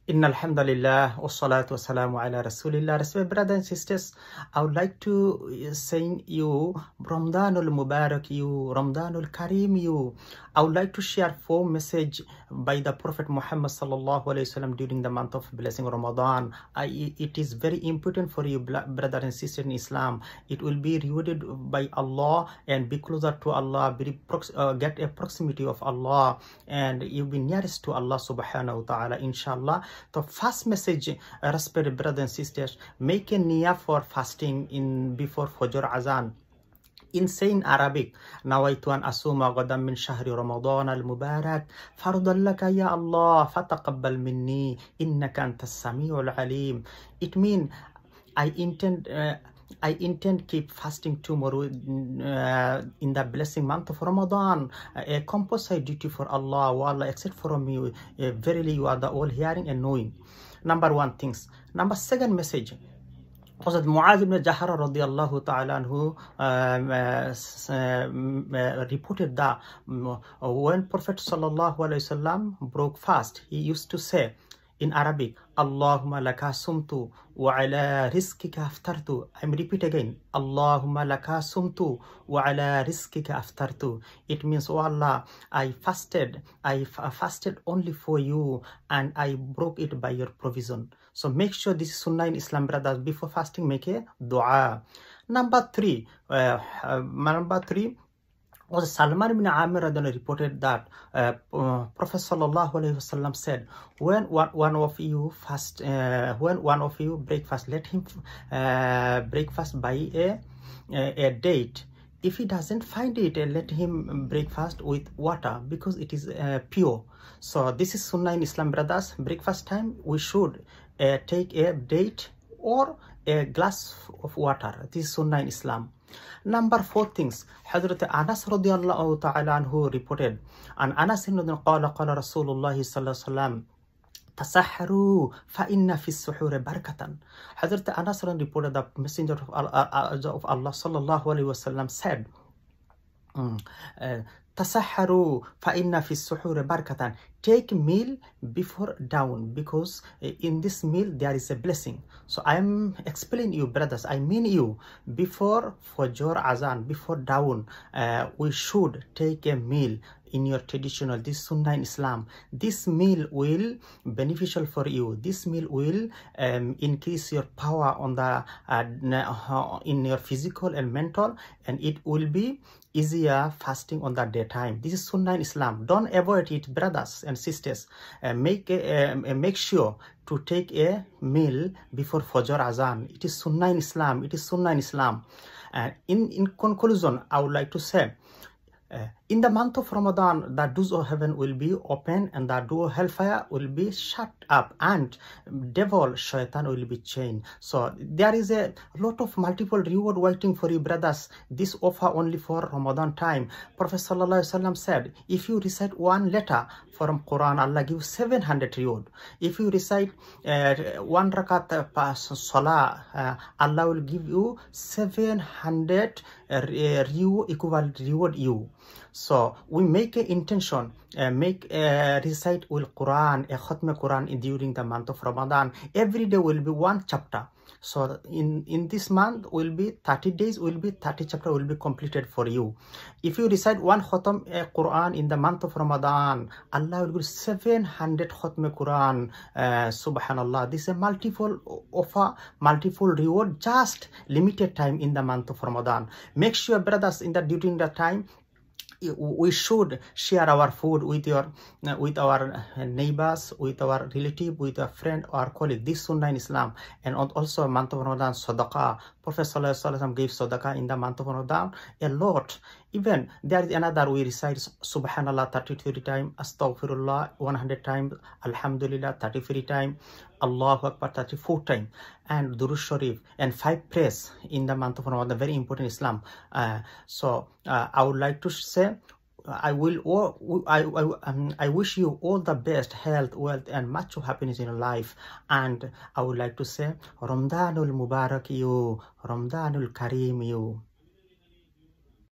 Inna alhamdulillah wassalatu wassalamu ala rasulillah. Respected brothers and sisters, I would like to say you Ramadanul Mubarak, you Ramadanul Kareem, you. I would like to share 4 message by the Prophet Muhammad sallallahu alaihi wasallam during the month of blessing Ramadan. It is very important for you, brother and sister in Islam. It will be rewarded by Allah and be closer to Allah, get a proximity of Allah, and you'll be nearest to Allah subhanahu wa ta'ala, inshallah. The first message, respected brothers and sisters, make a niyyah for fasting before Fajr Azan. In saying Arabic, nawaitu an asuma ghadan min shahri Ramadan al-Mubarak, fardan laka ya Allah, fataqabbal minni, innaka antas sami'ul alim. It means I intend keep fasting tomorrow in the blessing month of Ramadan, a compulsory duty for Allah. O Allah, accept from you. Verily, you are the all hearing and knowing. Number 1 things. Number 2nd message. Hazrat Muaz ibn Jahara radiallahu ta'ala anhu reported that when Prophet sallallahu alaihi wasallam broke fast, he used to say in Arabic, Allahumma laka sumtu wa ala rizqika aftartu. I'm repeat again, Allahumma laka sumtu wa ala rizqika aftartu. It means, oh Allah, I fasted only for you and I broke it by your provision. So make sure this is sunnah in Islam, brothers. Before fasting, make a dua. Number 3 was Salman ibn Amir reported that Prophet sallallahu alaihi wasallam said, when one of you breakfast, let him breakfast by a date. If he doesn't find it, let him breakfast with water, because it is pure. So this is sunnah in Islam, brothers. Breakfast time, we should take a date or a glass of water. This is sunnah in Islam. Number 4 things. Hazrat Anas radiallahu ta'ala anhu reported, and Anas qala Rasulullah sallallahu alaihi wasallam, tasahharu fa inna fi suhur barakatan. Hazrat Anas reported, the messenger of Allah sallallahu alaihi wasallam said, tasahharu fa inna fi suhur barakatan. Take meal before dawn, because in this meal there is a blessing. So I am explaining you, brothers, I mean you, before Fajr Azan, before dawn, we should take a meal in your traditional, this sunnah in Islam. This meal will beneficial for you. This meal will increase your power on the in your physical and mental, and it will be easier fasting on that daytime. This is sunnah in Islam. Don't avoid it, brothers and sisters. Make sure to take a meal before Fajr Azan. It is sunnah in Islam. It is sunnah in Islam. In conclusion, I would like to say, in the month of Ramadan, the doors of heaven will be open and the door of hellfire will be shut up, and devil, shaitan, will be chained. So there is a lot of multiple reward waiting for you, brothers. This offer only for Ramadan time. Prophet sallallahu alaihi wasallam said, if you recite 1 letter from Quran, Allah gives 700 reward. If you recite 1 rakat salah, Allah will give you 700 equivalent reward you. So we make an intention, recite Quran, a Khatm Quran during the month of Ramadan. Every day will be 1 chapter. So in this month will be 30 days, will be 30 chapter will be completed for you. If you recite 1 Khatm Quran in the month of Ramadan, Allah will give 700 Khatm Quran. Subhanallah. This is a multiple offer, multiple reward, just limited time in the month of Ramadan. Make sure, brothers, during the time, we should share our food with our neighbors, with our relative, with a friend or colleague. This sunnah in Islam. And also a month of Ramadan, sadaqah. Prophet sallallahu alaihi wasallam gave sadaqah in the month of Ramadan a lot. Even there is another, we recite subhanallah 33 times, astaghfirullah 100 times, alhamdulillah 33 times, Allahu Akbar 34 times, and Durud Sharif, and 5 prayers in the month of Ramadan. Very important in Islam. So I would like to say, I wish you all the best, health, wealth, and much of happiness in your life. And I would like to say, Ramadanul Mubarak you, Ramadanul Kareem you.